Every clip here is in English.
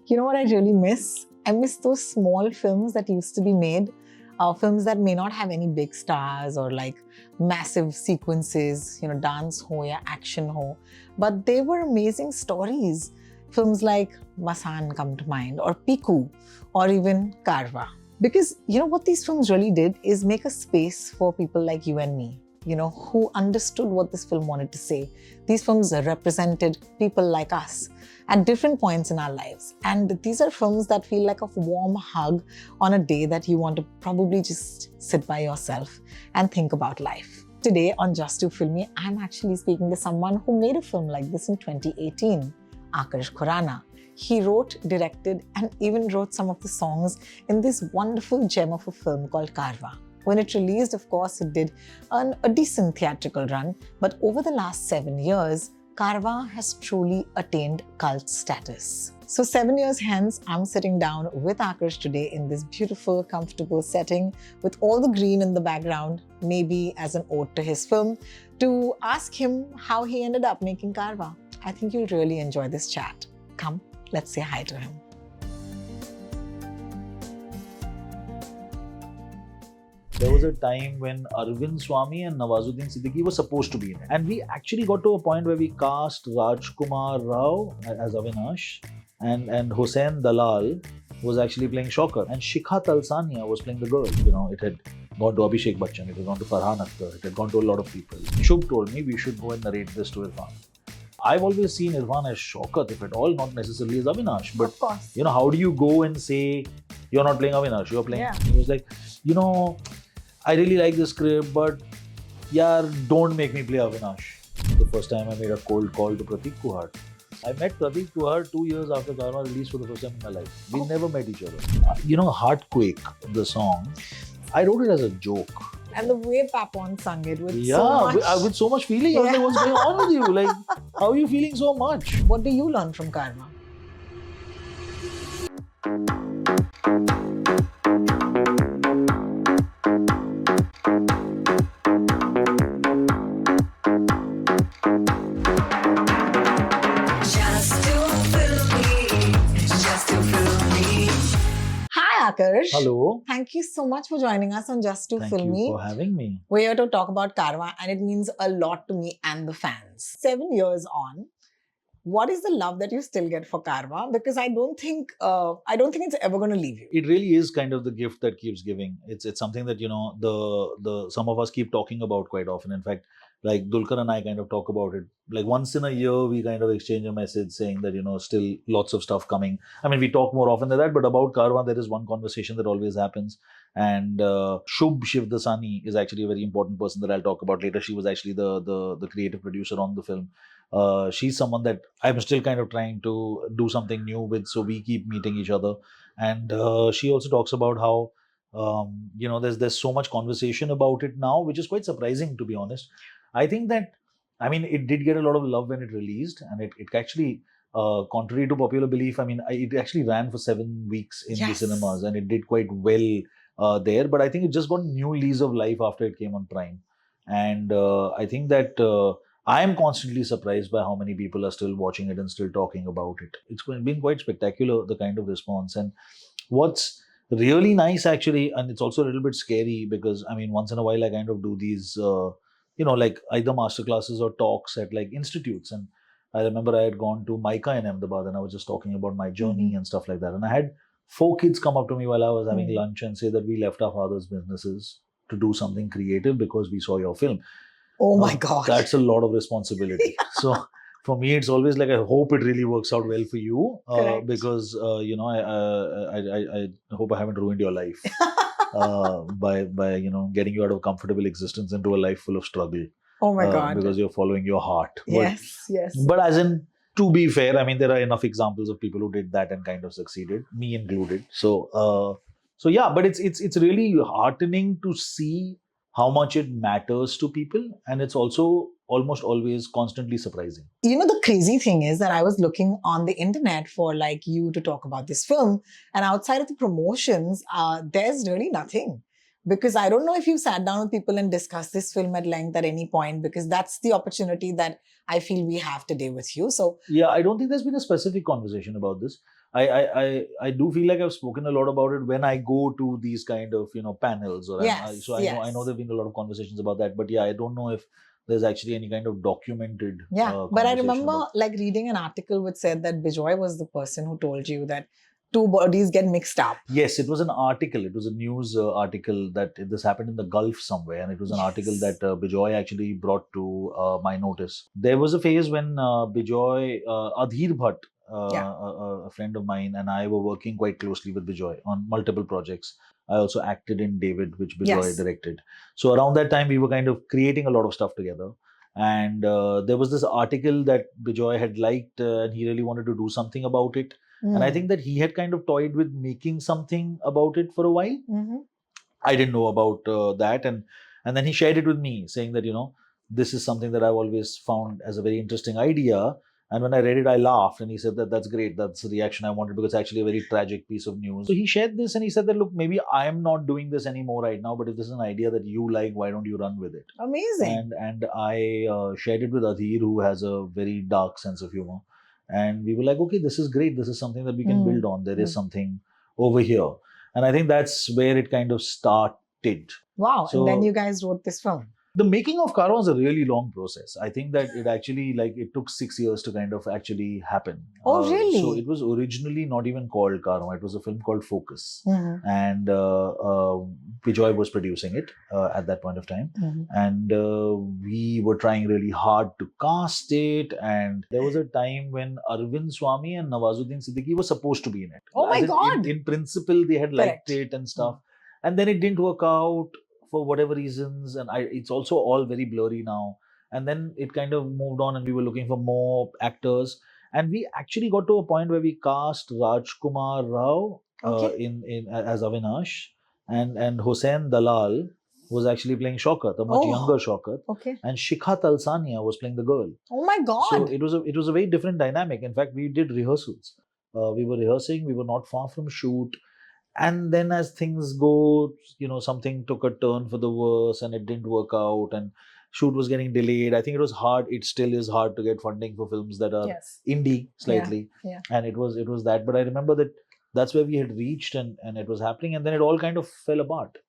You know what I really miss? I miss those small films that used to be made. Films that may not have any big stars or like massive sequences, dance ho ya action ho. But they were amazing stories. Films like Masan come to mind, or Piku, or even Karwaan. Because what these films really did is make a space for people like you and me, who understood what this film wanted to say. These films represented people like us at different points in our lives. And these are films that feel like a warm hug on a day that you want to probably just sit by yourself and think about life. Today on Just Too Filmy, I'm actually speaking to someone who made a film like this in 2018, Akarsh Khurana. He wrote, directed, and even wrote some of the songs in this wonderful gem of a film called Karwaan. When it released, of course, it did earn a decent theatrical run, but over the last 7 years, Karwaan has truly attained cult status. So 7 years hence, I'm sitting down with Akarsh today in this beautiful, comfortable setting with all the green in the background, maybe as an ode to his film, to ask him how he ended up making Karwaan. I think you'll really enjoy this chat. Come, let's say hi to him. There was a time when Arvind, Swamy and Nawazuddin Siddiqui were supposed to be in it. And we actually got to a point where we cast Rajkumar Rao as Avinash and Hussain Dalal was actually playing Shocker. And Shikha Talsania was playing the girl. It had gone to Abhishek Bachchan, it had gone to Farhan Akhtar, it had gone to a lot of people. Shubh told me we should go and narrate this to Irrfan. I've always seen Irrfan as Shaukat, if at all, not necessarily as Avinash. But, of course. How do you go and say, you're not playing Avinash, you're playing... Yeah. He was like, I really like the script, but don't make me play Avinash. The first time I made a cold call to Prateek Kuhad. I met Prateek Kuhad 2 years after Karwaan released for the first time in my life. We never met each other. Heartquake, the song, I wrote it as a joke. And the way Papon sung it with so much... with so much feeling. I was like, what's going on with you? Like, how are you feeling so much? What do you learn from Karwaan? Akarsh. Hello. Thank you so much for joining us on Just Too Filmy. Thank you for having me. We're here to talk about Karwaan, and it means a lot to me and the fans. 7 years on, what is the love that you still get for Karwaan? Because I don't think it's ever going to leave you. It really is kind of the gift that keeps giving. It's something that the some of us keep talking about quite often. In fact, like Dulquer and I kind of talk about it. Like once in a year, we kind of exchange a message saying that, still lots of stuff coming. I mean, we talk more often than that, but about Karwaan, there is one conversation that always happens. And Shubh Shivdasani is actually a very important person that I'll talk about later. She was actually the creative producer on the film. She's someone that I'm still kind of trying to do something new with, so we keep meeting each other. And she also talks about how, there's so much conversation about it now, which is quite surprising, to be honest. I think that, it did get a lot of love when it released, and it actually, contrary to popular belief, it actually ran for 7 weeks in the cinemas, and it did quite well there. But I think it just got a new lease of life after it came on Prime. And I think that I am constantly surprised by how many people are still watching it and still talking about it. It's been quite spectacular, the kind of response. And what's really nice, actually, and it's also a little bit scary because, once in a while I kind of do these... like either masterclasses or talks at like institutes. And I remember I had gone to Maika in Ahmedabad and I was just talking about my journey and stuff like that. And I had 4 kids come up to me while I was having lunch and say that we left our father's businesses to do something creative because we saw your film. Oh my God. That's a lot of responsibility. So for me, it's always like, I hope it really works out well for you because, I hope I haven't ruined your life. By getting you out of a comfortable existence into a life full of struggle. Oh my God. Because you're following your heart. Yes. But as in, to be fair, there are enough examples of people who did that and kind of succeeded, me included. So but it's really heartening to see how much it matters to people, and it's also almost always constantly surprising. The crazy thing is that I was looking on the internet for like you to talk about this film, and outside of the promotions, there's really nothing. Because I don't know if you sat down with people and discussed this film at length at any point, because that's the opportunity that I feel we have today with you. So Yeah, I don't think there's been a specific conversation about this. I do feel like I've spoken a lot about it when I go to these kind of panels, or yes, so I know yes. there've been a lot of conversations about that. But yeah, I don't know if there's actually any kind of documented Yeah, but I conversation remember about. like reading an article which said that Bijoy was the person who told you that two bodies get mixed up. Yes, it was an article. It was a news article that this happened in the Gulf somewhere, and it was an article Yes. that Bijoy actually brought to my notice. There was a phase when Bijoy, Adhir Bhatt, Yeah. a friend of mine, and I were working quite closely with Bijoy on multiple projects. I also acted in David, which Bijoy Yes. directed. So around that time, we were kind of creating a lot of stuff together. And there was this article that Bijoy had liked, and he really wanted to do something about it. And I Mm. think that he had kind of toyed with making something about it for a while. Mm-hmm. I didn't know about that, and then he shared it with me, saying that this is something that I've always found as a very interesting idea. And when I read it, I laughed, and he said that that's great. That's the reaction I wanted, because it's actually a very tragic piece of news. So he shared this, and he said that, look, maybe I'm not doing this anymore right now, but if this is an idea that you like, why don't you run with it? Amazing. And I shared it with Adhir, who has a very dark sense of humor, and we were like, okay, this is great. This is something that we can build on. There is something over here, and I think that's where it kind of started. Wow. So And then you guys wrote this film. the making of Karwaan was a really long process. I think that it actually, like, it took 6 years to kind of actually happen. Oh, So really? it was originally not even called Karwaan. It was a film called Focus. Mhm. And Bijoy was producing it at that point of time. Mhm. And we were trying really hard to cast it. And there was a time when Arvind, Swamy and Nawazuddin Siddiqui were supposed to be in it. Oh my As God. in principle, they had liked Correct. it and stuff. And then it didn't work out for whatever reasons, and it's also all very blurry now. And then it kind of moved on, and we were looking for more actors, and we actually got to a point where we cast Rajkumar Rao Okay. in as Avinash, and Hussain Dalal was actually playing Shaukat, a much younger Shaukat, Okay. and Shikha Talsania was playing the girl. Oh my So God. it was a very different dynamic. In fact, we did rehearsals. We were rehearsing. We were not far from shoot, and then as things go, something took a turn for the worse, and it didn't work out, and shoot was getting delayed. I think it was hard. It still is hard to get funding for films that are Yes. indie slightly. Yeah. And it was that. But I remember that that's where we had reached, and it was happening, and then it all kind of fell apart.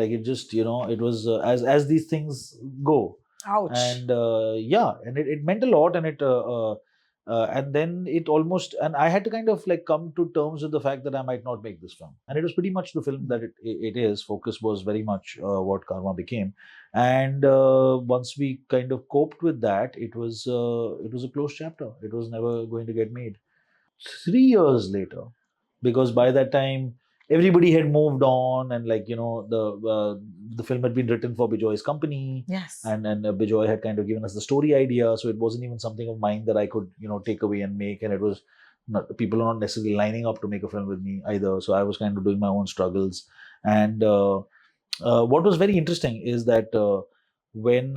Like, it just, it was as these things go. Ouch. And yeah, and it meant a lot, and then it almost, and I had to kind of like come to terms with the fact that I might not make this film. And it was pretty much the film that it is. Focus was very much what Karma became. And once we kind of coped with that, it was a closed chapter. It was never going to get made. 3 years later, because by that time everybody had moved on, and like, the film had been written for Bijoy's company. Yes. And Bijoy had kind of given us the story idea, so it wasn't even something of mine that I could take away and make. And it was not, people are not necessarily lining up to make a film with me either, so I was kind of doing my own struggles. And what was very interesting is that when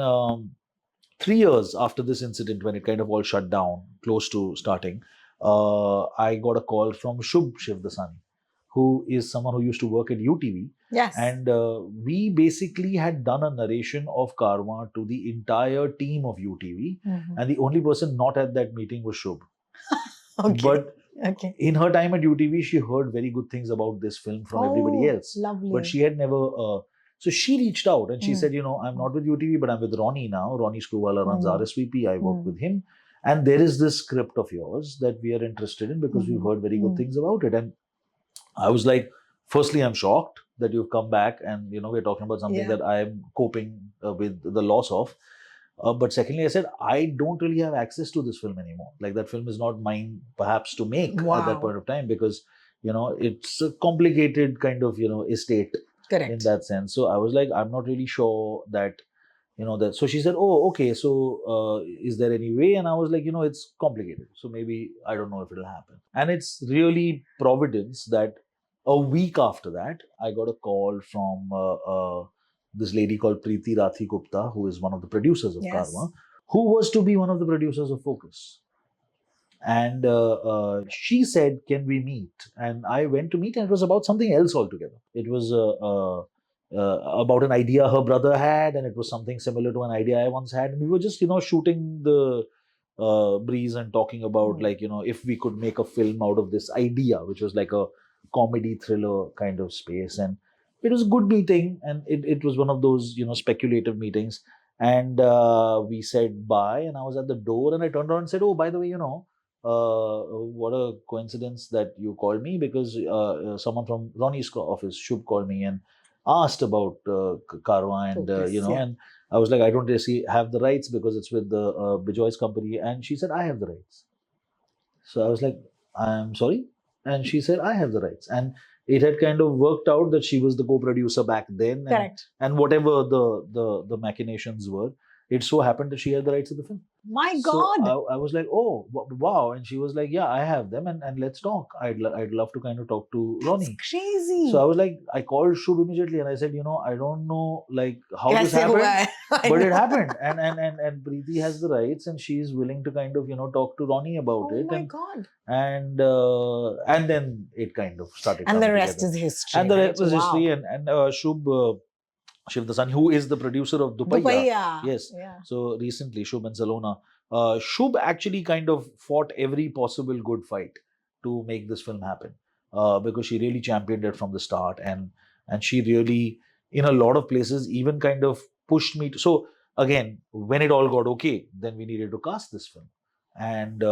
3 years after this incident, when it kind of all shut down, close to starting, I got a call from Shubh Shivdasani, who is someone who used to work at UTV. Yes. And we basically had done a narration of Karma to the entire team of UTV. Mhm. And the only person not at that meeting was Shubh. Okay. But Okay. in her time at UTV, she heard very good things about this film from everybody else. Lovely. But she had never. So she reached out and she Mm. said, I'm not with UTV, but I'm with Ronnie now. Ronnie Screwvala runs RSVP. I work Mm. with him. And there is this script of yours that we are interested in, because we've Mhm. heard very good Mm. things about it. And I was like, firstly, I'm shocked that you've come back, and we're talking about something Yeah. that I'm coping with the loss of. But secondly, I said, I don't really have access to this film anymore. Like, that film is not mine, perhaps, to make at that Wow. point of time, because, it's a complicated kind of, estate in Correct. that sense. So I was like, I'm not really sure that, that. So she said, oh, okay. So is there any way? And I was like, it's complicated. So maybe, I don't know if it'll happen. And it's really providence that a week after that, I got a call from this lady called Preeti Rathi Gupta, who is one of the producers of Yes. Karma, who was to be one of the producers of Focus. And she said, can we meet? And I went to meet, and it was about something else altogether. It was about an idea her brother had, and it was something similar to an idea I once had, and we were just shooting the breeze and talking about if we could make a film out of this idea, which was like a comedy thriller kind of space. And it was a good meeting, and it was one of those speculative meetings. And we said bye, and I was at the door, and I turned around and said, oh, by the way, what a coincidence that you called me, because someone from Ronnie's office, Shubh, called me and asked about Karwaan, and and I was like, I don't really have the rights because it's with the Bijoy's company. And she said, I have the rights. So I was like, I'm sorry? And she said, I have the rights. And it had kind of worked out that she was the co-producer back then. Correct. And whatever the machinations were, it so happened that she had the rights of the film. My God. So I was like, oh, wow. And she was like, yeah, I have them, and let's talk. I'd love to kind of talk to Ronnie. That's crazy. So I was like, I called Shubh immediately, and I said, I don't know like how Yes, this happened, but it know. happened. And Preeti has the rights, and she's willing to kind of talk to Ronnie about it. Oh my God. And then it kind of started. And the rest together. is history. And the rest is wow. history. And Shubh. Shiv the Sun, who is the producer of Dupaiya. Yes. Yeah. So recently, Shubh and Salona. Shubh actually kind of fought every possible good fight to make this film happen, because she really championed it from the start, and she really, in a lot of places, even kind of pushed me to. So again, when it all got okay, then we needed to cast this film, and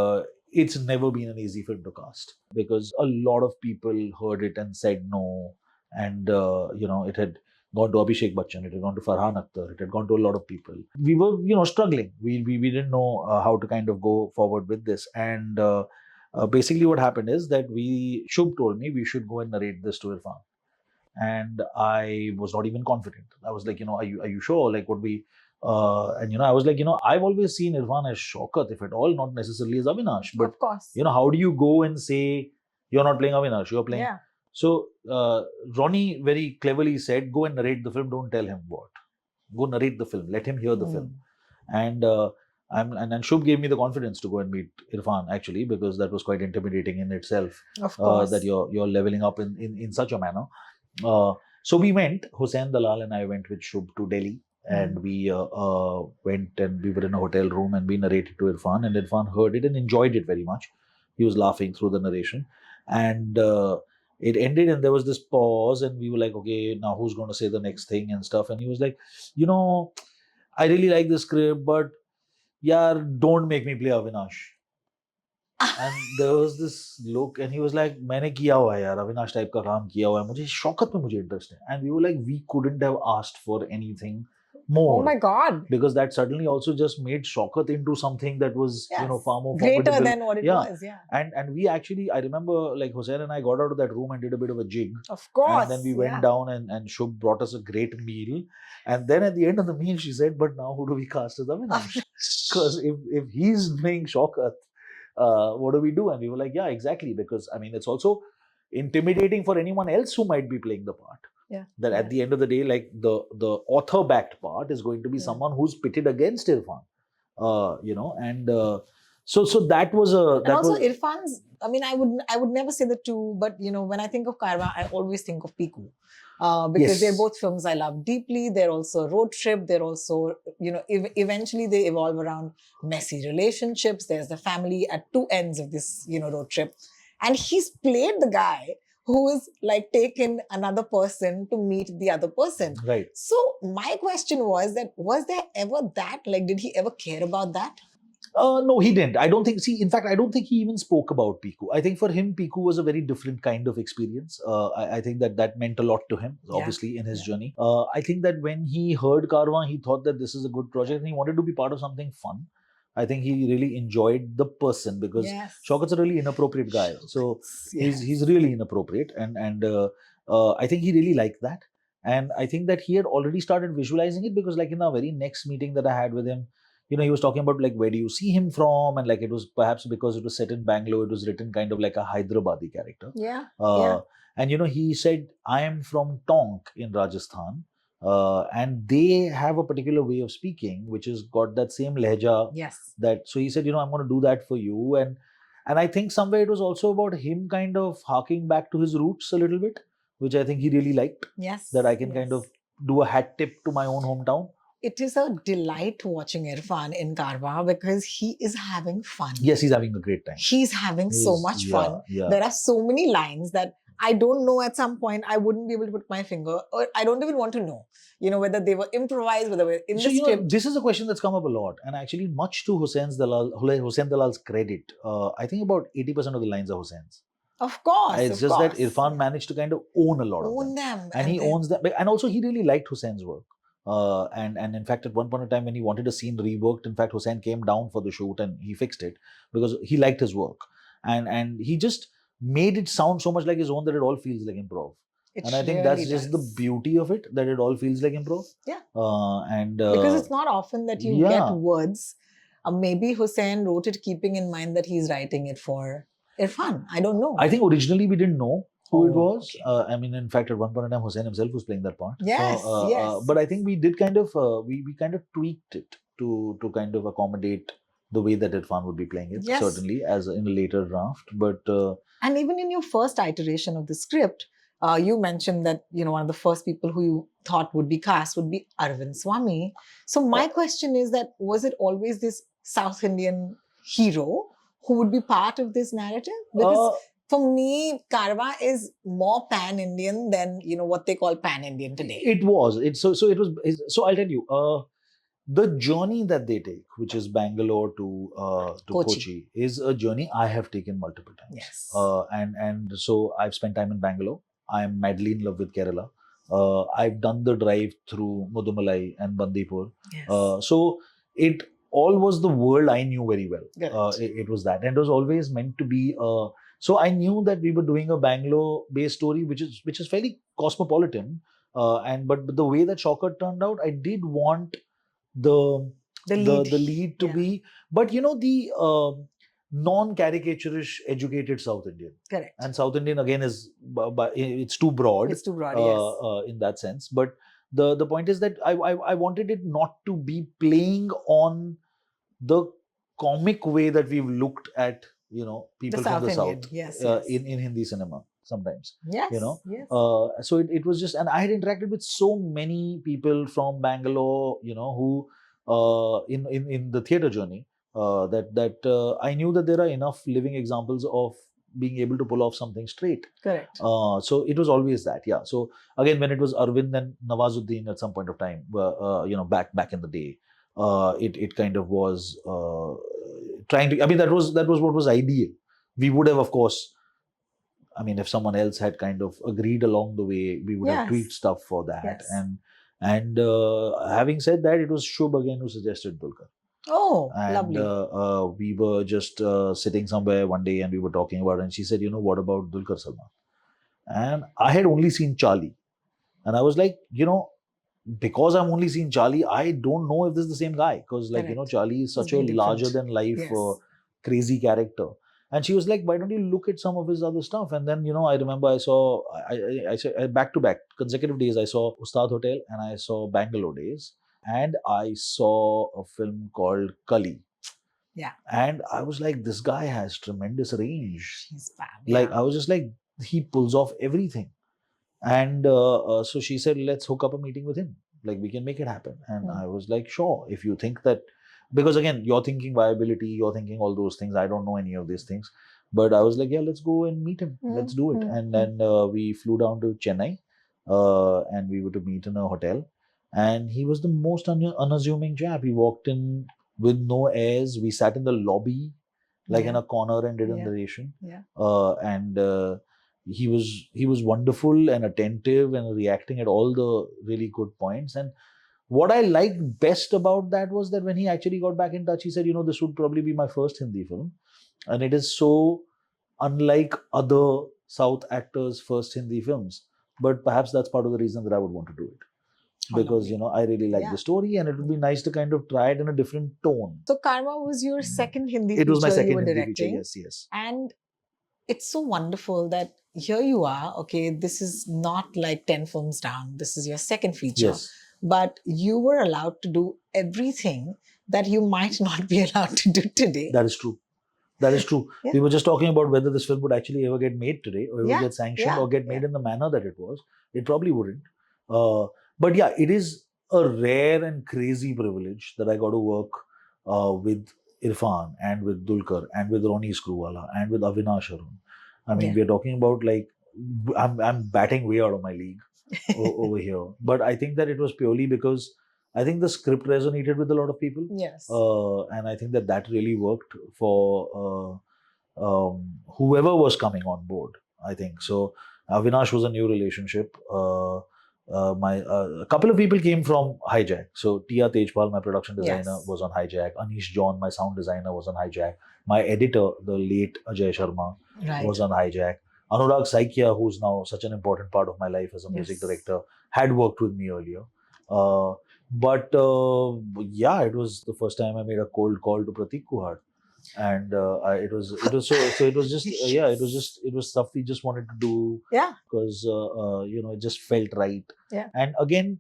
it's never been an easy film to cast, because a lot of people heard it and said no, and it had gone to Abhishek Bachchan, it had gone to Farhan Akhtar, it had gone to a lot of people. We were, struggling. We didn't know how to kind of go forward with this. And basically what happened is that Shubh told me we should go and narrate this to Irrfan. And I was not even confident. I was like, are you sure? Like, would we... and I was like, I've always seen Irrfan as Shaukat, if at all, not necessarily as Avinash. But, of course. How do you go and say, you're not playing Avinash, you're playing... Yeah. So Ronnie very cleverly said, go and narrate the film, don't tell him what. Go narrate the film, let him hear the film. And and Shubh gave me the confidence to go and meet Irrfan, actually, because that was quite intimidating in itself. Of course. That you're leveling up in such a manner. So we went, Hussain Dalal and I went with Shubh to Delhi. And we went, and we were in a hotel room, and we narrated to Irrfan, and Irrfan heard it and enjoyed it very much. He was laughing through the narration. And it ended, and there was this pause, and we were like, okay, now who's going to say the next thing and stuff? And he was like, I really like the script, but yeah, don't make me play Avinash. And there was this look, and he was like, मैंने किया हुआ है यार, Avinash type का काम किया हुआ है, मुझे शौकत में मुझे interest है. And we were like, we couldn't have asked for anything more. Oh my God. Because that suddenly also just made Shaukat into something that was, far more greater formidable. than what it was. Yeah. And we actually, I remember, like, Hussain and I got out of that room and did a bit of a jig. Of course. And then we went down, and Shubh brought us a great meal. And then at the end of the meal, she said, but now who do we cast as Avinash? Because if he's playing Shaukat, what do we do? And we were like, yeah, exactly. Because, I mean, it's also intimidating for anyone else who might be playing the part. Yeah. That at the end of the day, like the author-backed part is going to be someone who's pitted against Irrfan, and so that was a. And also Irrfan's. I mean, I would never say the two, but when I think of Karwaan, I always think of Piku, because they're both films I love deeply. They're also a road trip. They're also eventually they evolve around messy relationships. There's the family at two ends of this road trip, and he's played the guy who is like taken another person to meet the other person. Right. So my question was there ever that, like, did he ever care about that? No, he didn't. I don't think, in fact, I don't think he even spoke about Piku. I think for him, Piku was a very different kind of experience. I think that meant a lot to him, obviously, in his journey. I think that when he heard Karwaan, he thought that this is a good project and he wanted to be part of something fun. I think he really enjoyed the person, because Shaukat's a really inappropriate guy. So he's really inappropriate, and I think he really liked that. And I think that he had already started visualizing it, because like in the very next meeting that I had with him, he was talking about like, where do you see him from? And like, it was perhaps because it was set in Bangalore, it was written kind of like a Hyderabadi character. And he said, I am from Tonk in Rajasthan. And they have a particular way of speaking, which has got that same lehja. So he said, I'm going to do that for you. And I think somewhere it was also about him kind of harking back to his roots a little bit, which I think he really liked. That I can kind of do a hat tip to my own hometown. It is a delight watching Irrfan in Karwaan because he is having fun. Yes, he's having a great time. He's having so much fun. There are so many lines that I don't know at some point. I wouldn't be able to put my finger, or I don't even want to know, whether they were improvised, whether they were in the script. This is a question that's come up a lot, and actually, much to Hussain Dalal's credit, I think about 80% of the lines are Hussein's. Of course. It's just that Irrfan managed to kind of own a lot of them. And he owns them. And also, he really liked Hussein's work. And in fact, at one point in time, when he wanted a scene reworked, in fact, Hussain came down for the shoot and he fixed it because he liked his work. And he just made it sound so much like his own that it all feels like improv. And I think that's just the beauty of it, that it all feels like improv. Yeah. Because it's not often that you get words. Maybe Hussain wrote it keeping in mind that he's writing it for Irrfan. I don't know. I think originally we didn't know who it was. Okay. I mean, in fact, at one point in time, Hussain himself was playing that part. Yes, yes. But I think we did kind of, we kind of tweaked it to kind of accommodate the way that Irrfan would be playing it, certainly, as in a later draft. But and even in your first iteration of the script, you mentioned that, one of the first people who you thought would be cast would be Arvind Swamy. So my question is that, was it always this South Indian hero who would be part of this narrative? Because for me, Karwaan is more pan-Indian than, what they call pan-Indian today. It was. So I'll tell you, the journey that they take, which is Bangalore to Kochi, is a journey I have taken multiple times. Yes. And so I've spent time in Bangalore. I'm madly in love with Kerala. I've done the drive through Mudumalai and Bandipur. Yes. So it all was the world I knew very well. It was that. And it was always meant to be... so I knew that we were doing a Bangalore-based story, which is fairly cosmopolitan. But the way that Shocker turned out, I did want the lead to be... But, the... non-caricaturish educated South Indian. Correct. And South Indian again is, it's too broad. It's too broad, yes. In that sense. But the point is that I wanted it not to be playing on the comic way that we've looked at, people from the South. Yes, in Hindi cinema sometimes. Yes. Yes. So it was just, and I had interacted with so many people from Bangalore, who in the theatre journey. That I knew that there are enough living examples of being able to pull off something straight. Correct. So it was always that, yeah. So again, when it was Arvind and Nawazuddin at some point of time, back in the day, it kind of was trying to. I mean, that was what was ideal. We would have, of course. I mean, if someone else had kind of agreed along the way, we would have tweaked stuff for that. Yes. And having said that, it was Shubh again who suggested Dulquer. Oh, and, lovely. We were just sitting somewhere one day and we were talking about it, and she said, what about Dulquer Salmaan? And I had only seen Charlie. And I was like, because I'm only seen Charlie, I don't know if this is the same guy. Because Charlie is such a larger than life crazy character. And she was like, why don't you look at some of his other stuff? And then, I remember I saw, I back to back, consecutive days, I saw Ustad Hotel and I saw Bangalore Days. And I saw a film called Kali. Yeah. And I was like, this guy has tremendous range. He's fab. Like, I was just like, he pulls off everything. And so she said, let's hook up a meeting with him. Like, we can make it happen. And I was like, sure, if you think that, because again, you're thinking viability, you're thinking all those things. I don't know any of these things. But I was like, yeah, let's go and meet him. Let's do it. And then we flew down to Chennai and we were to meet in a hotel. And he was the most unassuming chap. He walked in with no airs. We sat in the lobby, like in a corner, and did a narration. Yeah. And he was wonderful and attentive and reacting at all the really good points. And what I liked best about that was that when he actually got back in touch, he said, this would probably be my first Hindi film. And it is so unlike other South actors' first Hindi films. But perhaps that's part of the reason that I would want to do it. Because, I really like the story and it would be nice to kind of try it in a different tone. So Karwaan was your second Hindi feature. It was my second you were Hindi directing. feature, yes. And it's so wonderful that here you are, okay, this is not like 10 films down. This is your second feature. Yes. But you were allowed to do everything that you might not be allowed to do today. That is true. That is true. Yeah. We were just talking about whether this film would actually ever get made today or ever get sanctioned or get made in the manner that it was. It probably wouldn't. But yeah, it is a rare and crazy privilege that I got to work with Irrfan and with Dulquer and with Ronnie Screwvala and with Avinash Arun. I mean, Yeah. we're talking about like, I'm batting way out of my league over here. But I think that it was purely because I think the script resonated with a lot of people. Yes. And I think that that really worked for whoever was coming on board, I think. So Avinash was a new relationship. A couple of people came from Hijack. So Tia Tejpal, my production designer, Yes. was on Hijack. Anish John, my sound designer, was on Hijack. My editor, the late Ajay Sharma, Right. was on Hijack. Anurag Saikia, who's now such an important part of my life as a music Yes. director, had worked with me earlier. But yeah, it was the first time I made a cold call to Prateek Kuhad, and it was so it was just yeah, it was stuff we just wanted to do Yeah. because it just felt right. Yeah. And again,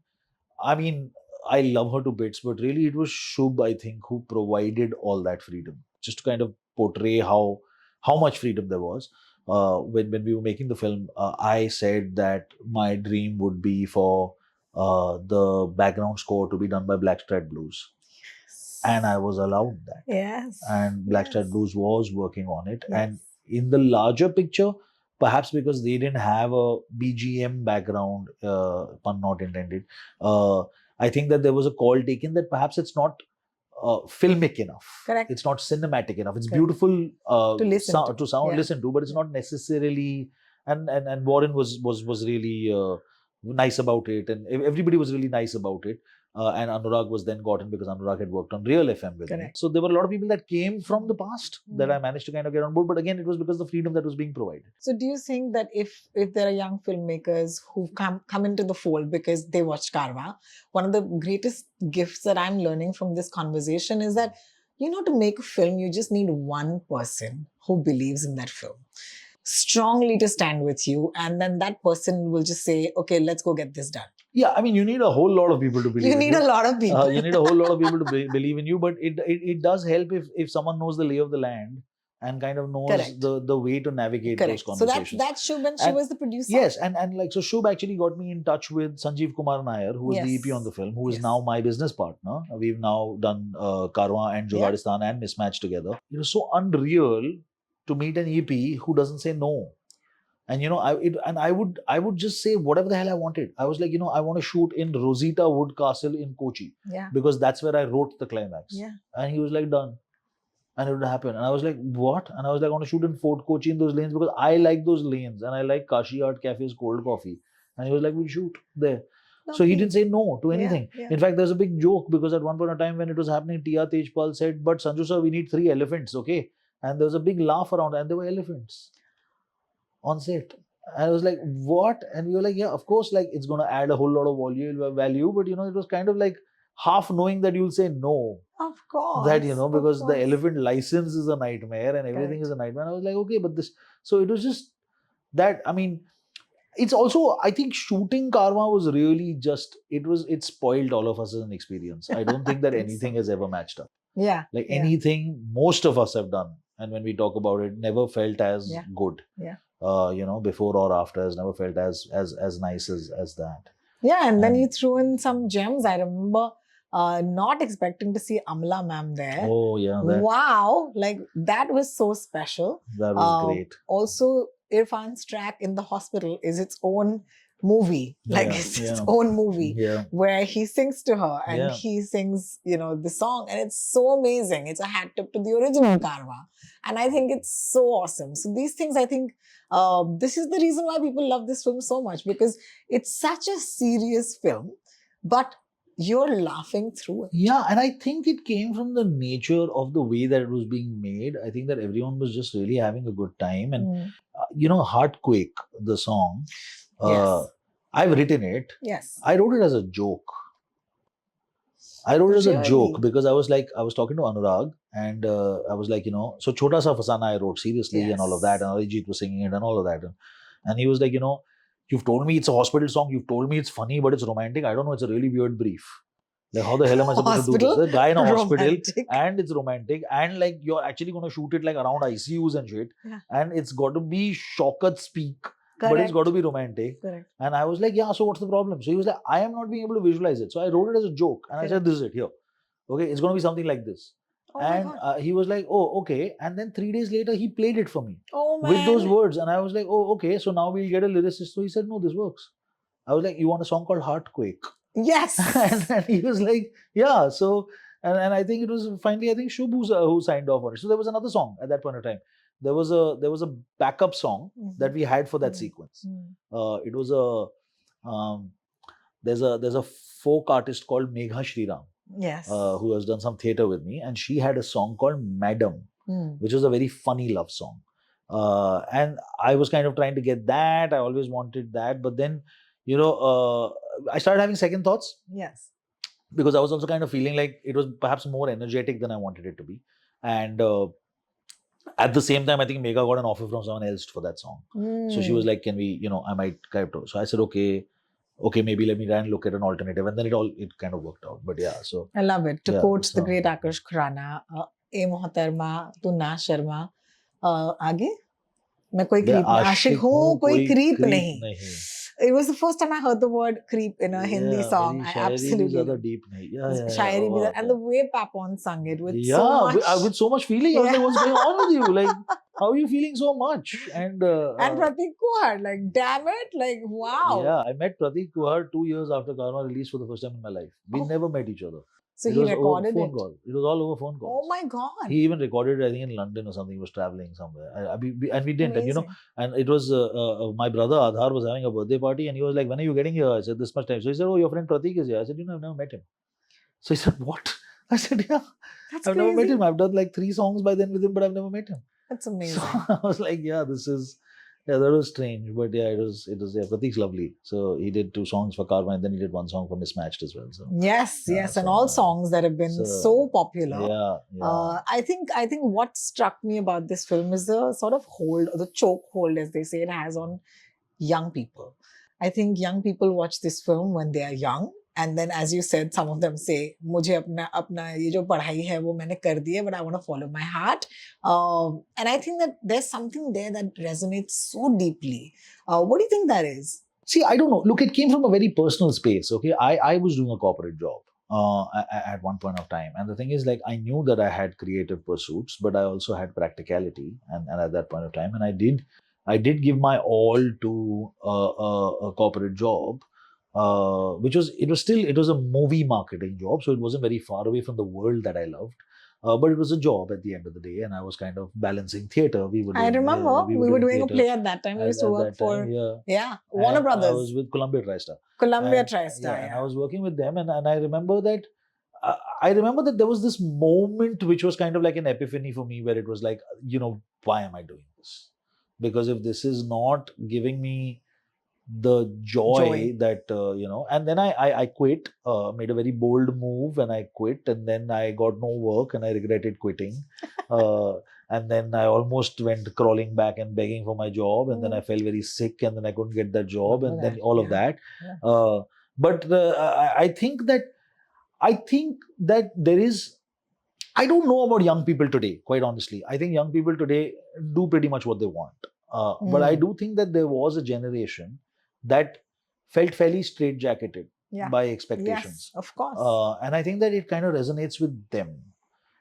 I mean, I love her to bits, but really it was Shubh, I think, who provided all that freedom, just to kind of portray how much freedom there was. When we were making the film, I said that my dream would be for the background score to be done by Blackstrat Blues, and I was allowed that. Yes. And Blackstrat Yes. Blues was working on it. Yes. And in the larger picture, perhaps because they didn't have a BGM background, pun not intended, I think that there was a call taken that perhaps it's not filmic enough. Correct. It's not cinematic enough. It's Correct. beautiful To listen to. Yeah. listen to, but it's not necessarily. And Warren was really nice about it, and everybody was really nice about it. And Anurag was then gotten because Anurag had worked on Real FM with me. Correct. So there were a lot of people that came from the past that I managed to kind of get on board. But again, it was because of the freedom that was being provided. So do you think that if there are young filmmakers who've come into the fold because they watched Karwaan, one of the greatest gifts that I'm learning from this conversation is that, to make a film, you just need one person who believes in that film strongly to stand with you, and then that person will just say, okay, let's go get this done. Yeah, I mean, you need a whole lot of people to believe in you. You need a lot of people. You need a whole lot of people to believe in you, but it does help if someone knows the lay of the land and kind of knows Correct. the way to navigate Correct. those conversations. So that's Shubh, and she was the producer. Yes, and like, so Shubh actually got me in touch with Sanjeev Kumar Nair, who was the EP on the film, who is now my business partner. We've now done Karwaan and Jugadistan and Mismatched together. It was so unreal to meet an EP who doesn't say no. And I would just say whatever the hell I wanted. I was like, I want to shoot in Rosita Wood Castle in Kochi. Yeah. Because that's where I wrote the climax. Yeah. And he was like, done. And it would happen. And I was like, what? And I was like, I want to shoot in Fort Kochi in those lanes because I like those lanes and I like Kashi Art Cafe's cold coffee. And he was like, we'll shoot there. Okay. So he didn't say no to anything. Yeah. In fact, there's a big joke because at one point in time when it was happening, Tia Tejpal said, but Sanju sir, we need 3 elephants, okay? And there was a big laugh around and there were elephants on set. And I was like, what? And we were like, yeah, of course, like it's going to add a whole lot of value, but it was kind of like half knowing that you'll say no. Of course. That, because the elephant license is a nightmare and everything is a nightmare. And I was like, okay, but this, so it was just that, I mean, it's also, I think shooting Karwaan was really just, it spoiled all of us as an experience. I don't think that anything has ever matched up. Yeah. Like anything most of us have done. And when we talk about it, never felt as good. Yeah. Before or after has never felt as nice as that. Yeah, and then you threw in some gems. I remember not expecting to see Amla ma'am there. Oh yeah. Wow, like that was so special. That was great. Also, Irrfan's track in the hospital is its own movie. Like it's its own movie where he sings to her and he sings, the song, and it's so amazing. It's a hat tip to the original Karwaan. And I think it's so awesome. So these things, I think, this is the reason why people love this film so much, because it's such a serious film, but you're laughing through it. Yeah, and I think it came from the nature of the way that it was being made. I think that everyone was just really having a good time. And, Heartquake, the song, I've written it. Yes. I wrote it as a joke. I wrote it as a joke because I was talking to Anurag and I was like, so Chota Sa Fasana I wrote seriously and all of that. And Arijit was singing it and all of that. And he was like, you've told me it's a hospital song. You've told me it's funny, but it's romantic. I don't know. It's a really weird brief. Like, how the hell am I supposed to do this? There's a guy in a hospital and it's romantic. And like, you're actually going to shoot it like around ICUs and shit. Yeah. And it's got to be Shaukat speak. but it's got to Correct. be romantic. Correct. And I was like, yeah, so what's the problem? So he was like, I am not being able to visualize it. So I wrote it as a joke. And I said, Correct. this is it, here. Okay, it's going to be something like this. Oh my And God. he was like, oh, okay. And then 3 days later, he played it for me Oh with those man. words. And I was like, oh, okay. So now we'll get a lyricist. So he said, no, this works. I was like, you want a song called Heartquake? Yes. and he was like, yeah. So, and I think it was finally, I think Shubh who signed off on it. So there was another song at that point of time. There was a backup song that we had for that sequence. It was um, there's a folk artist called Megha Shriram, Yes. who has done some theatre with me, and she had a song called Madam, which was a very funny love song. And I was kind of trying to get that. I always wanted that, but then, I started having second thoughts. Yes. Because I was also kind of feeling like it was perhaps more energetic than I wanted it to be. And at the same time, I think Megha got an offer from someone else for that song. So she was like, can we, I might kind of. So I said, okay, maybe let me try and look at an alternative. And then it kind of worked out. But yeah, so. I love it. To yeah, quote so, the great Akarsh Khurana, ए मोहतरमा तू ना शर्मा आगे मैं कोई creep आशिक हूँ कोई creep नहीं. It was the first time I heard the word creep in a Hindi song. I absolutely. Deep Shayari bhi, and the way Papon sung it with so much feeling. I was like, what's going on with you? Like, how are you feeling so much? And Prateek Kuhad, like, damn it, like, wow. Yeah, I met Prateek Kuhad 2 years after Karwaan released for the first time in my life. We never met each other. So he recorded it? Phone call. It was all over phone calls. Oh my God. He even recorded it, I think, in London or something. He was traveling somewhere. And we didn't. And, and it was, my brother Adhar was having a birthday party and he was like, when are you getting here? I said, this much time. So he said, oh, your friend Prateek is here. I said, I've never met him. So he said, what? I said, yeah. I've never met him. I've done like 3 songs by then with him, but I've never met him. That's amazing. So I was like, yeah, that was strange. But yeah, it was Prateek's lovely. So he did 2 songs for Karwaan and then he did 1 song for Mismatched as well. So yes, and all songs that have been so popular. Yeah. I think what struck me about this film is the sort of hold, or the choke hold, as they say, it has on young people. I think young people watch this film when they are young. And then, as you said, some of them say, मुझे अपना ये जो पढ़ाई है वो मैंने कर दी है, but I want to follow my heart. And I think that there's something there that resonates so deeply. What do you think that is? See, I don't know. Look, it came from a very personal space. Okay, I was doing a corporate job at one point of time, and the thing is, like, I knew that I had creative pursuits, but I also had practicality, and at that point of time, and I did give my all to a corporate job. It was a movie marketing job, so it wasn't very far away from the world that I loved. But it was a job at the end of the day, and I was kind of balancing theatre. I remember we were doing a play at that time. We used to work for Warner Brothers. I was with Columbia TriStar. And I was working with them, and I remember that. I remember that there was this moment which was kind of like an epiphany for me, where it was like, why am I doing this? Because if this is not giving me the joy that and then I quit, made a very bold move, and I quit, and then I got no work and I regretted quitting, and then I almost went crawling back and begging for my job, and then I felt very sick, and then I couldn't get that job, and then all of that. But I think that there is, I don't know about young people today, quite honestly. I think young people today do pretty much what they want, but I do think that there was a generation that felt fairly straitjacketed by expectations. Yes, of course. And I think that it kind of resonates with them.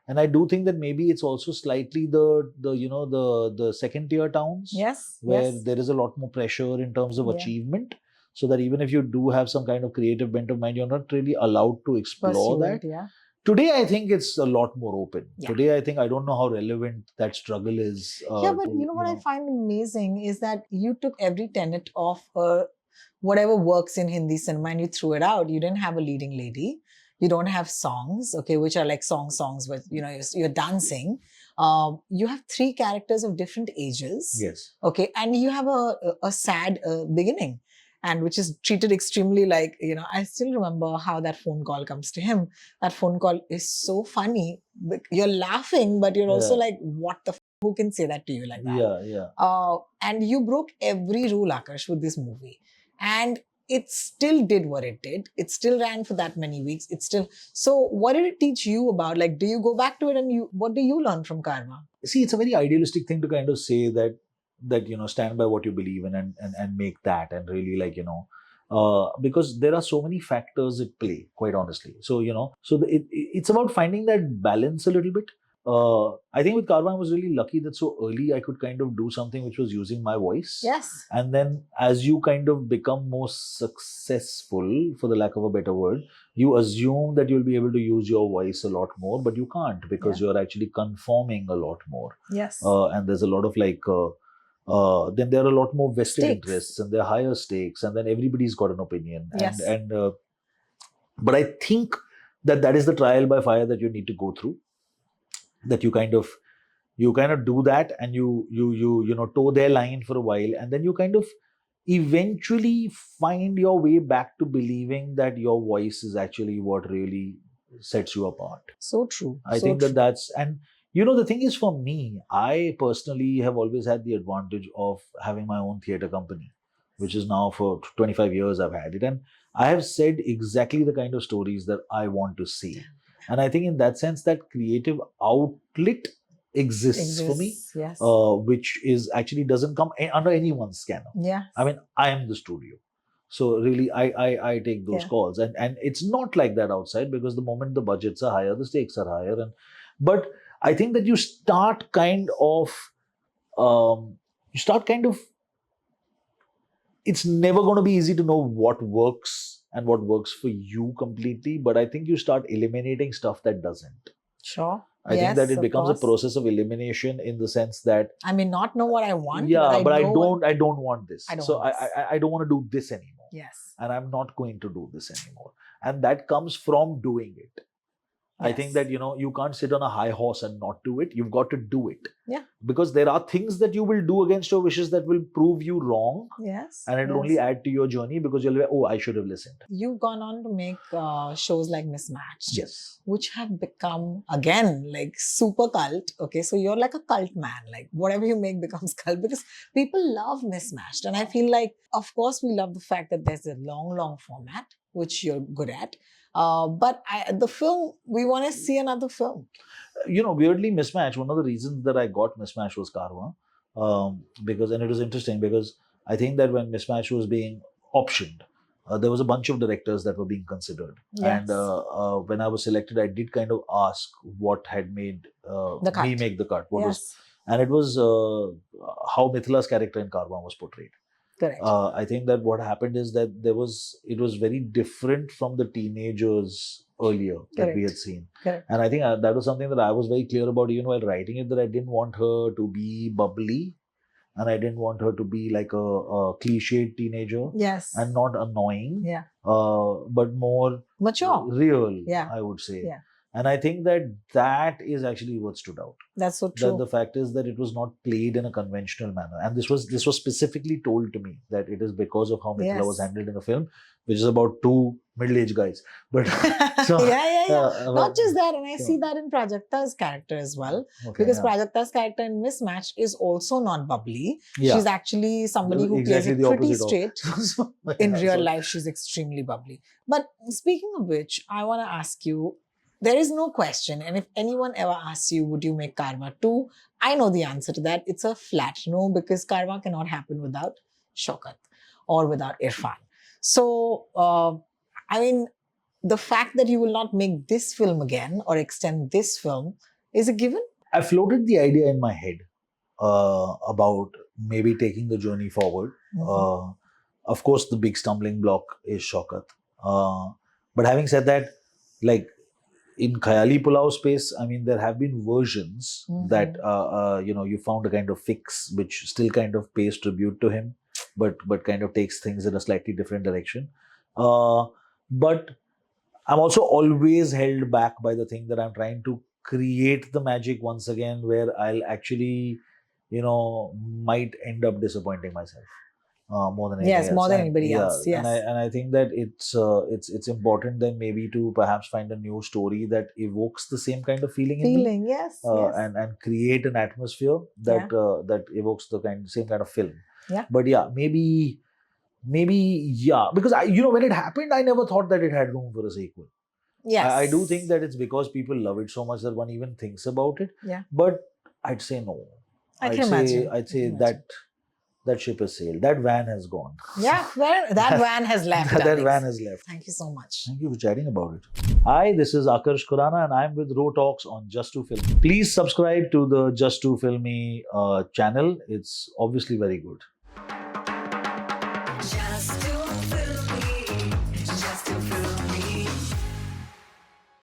And I do think that maybe it's also slightly the second tier towns, where there is a lot more pressure in terms of achievement. So that even if you do have some kind of creative bent of mind, you're not really allowed to explore that. Today, I think it's a lot more open. Today, I think, I don't know how relevant that struggle is. But what I find amazing is that you took every tenet of whatever works in Hindi cinema and you threw it out. You didn't have a leading lady. You don't have songs, okay, which are like songs with, you're dancing. You have 3 characters of different ages. Yes. Okay, and you have a sad beginning. And which is treated extremely like, I still remember how that phone call comes to him. That phone call is so funny. You're laughing, but you're also like, what the who can say that to you like that? And you broke every rule, Akarsh, with this movie. And it still did what it did. It still ran for that many weeks. So what did it teach you about? Like, do you go back to it and what do you learn from Karwaan? See, it's a very idealistic thing to kind of say that that stand by what you believe in and make that, and really because there are so many factors at play, quite honestly. So it's about finding that balance a little bit. I think with Karwaan, I was really lucky that so early I could kind of do something which was using my voice. Yes. And then as you kind of become more successful, for the lack of a better word, you assume that you'll be able to use your voice a lot more, but you can't, because you're actually conforming a lot more. Yes. And there's a lot of then there are a lot more vested interests, and there are higher stakes, and then everybody's got an opinion. Yes. But I think that is the trial by fire that you need to go through. That you kind of do that, and you toe their line for a while, and then you kind of eventually find your way back to believing that your voice is actually what really sets you apart. So true. I think that's, and the thing is, for me, I personally have always had the advantage of having my own theatre company, which is now for 25 years I've had it. And I have said exactly the kind of stories that I want to see. And I think in that sense, that creative outlet exists for me, yes. Which is actually doesn't come under anyone's scanner. Yeah. I mean, I am the studio. So really, I take those calls. And it's not like that outside, because the moment the budgets are higher, the stakes are higher. But I think that you start kind of, it's never going to be easy to know what works and what works for you completely. But I think you start eliminating stuff that doesn't. Sure. I think that it becomes a process of elimination, in the sense that I may not know what I want. Yeah, but I don't want this. I don't want to do this anymore. Yes. And I'm not going to do this anymore. And that comes from doing it. I think that, you can't sit on a high horse and not do it. You've got to do it. Yeah. Because there are things that you will do against your wishes that will prove you wrong. Yes. And it'll only add to your journey, because you'll be, oh, I should have listened. You've gone on to make shows like Mismatched. Yes. Which have become, again, like super cult. Okay, so you're like a cult man. Like whatever you make becomes cult, because people love Mismatched. And I feel like, of course, we love the fact that there's a long format, which you're good at. But the film, we want to see another film. Weirdly, Mismatched, one of the reasons that I got Mismatched was Karwaan. And it was interesting, because I think that when Mismatched was being optioned, there was a bunch of directors that were being considered. Yes. And when I was selected, I did kind of ask what had made me make the cut. And it was how Mithila's character in Karwaan was portrayed. Correct. I think that what happened is that it was very different from the teenagers earlier that we had seen. Correct. And I think that was something that I was very clear about, even while writing it, that I didn't want her to be bubbly, and I didn't want her to be like a cliched teenager. Yes. And not annoying. Yeah. But more mature, real. Yeah. I would say. Yeah. And I think that is actually what stood out. That's so true. That the fact is that it was not played in a conventional manner. And this was specifically told to me, that it is because of how Mithila was handled in a film, which is about two middle-aged guys. But so, not just that, and I see that in Prajakta's character as well. Because Prajakta's character in Mismatched is also not bubbly. She's actually somebody who plays it pretty straight. In real life, she's extremely bubbly. But speaking of which, I want to ask you, there is no question, and if anyone ever asks you, would you make Karwaan 2? I know the answer to that. It's a flat no, because Karwaan cannot happen without Shaukat or without Irrfan. So, I mean, the fact that you will not make this film again or extend this film is a given? I floated the idea in my head about maybe taking the journey forward. Mm-hmm. Of course, the big stumbling block is Shaukat. But having said that, like, in Khayali Pulao space, I mean, there have been versions that, you found a kind of fix which still kind of pays tribute to him, but kind of takes things in a slightly different direction. But I'm also always held back by the thing that I'm trying to create the magic once again, where I'll actually, might end up disappointing myself. More than anything else. More than anybody else. Yes. And I think that it's important then maybe to perhaps find a new story that evokes the same kind of feeling in me. Yes. And create an atmosphere that that evokes the same kind of film. Yeah. But maybe because when it happened, I never thought that it had room for a sequel. Yes. I do think that it's because people love it so much that one even thinks about it. Yeah. But I'd say no. I'd say that that ship has sailed. That van has gone. Yeah, where that van has left. That Alex. van has left. Thank you so much. Thank you for chatting about it. Hi, this is Akarsh Khurana and I'm with Raw Talks on Just to Film. Please subscribe to the Just to Filmy channel. It's obviously very good.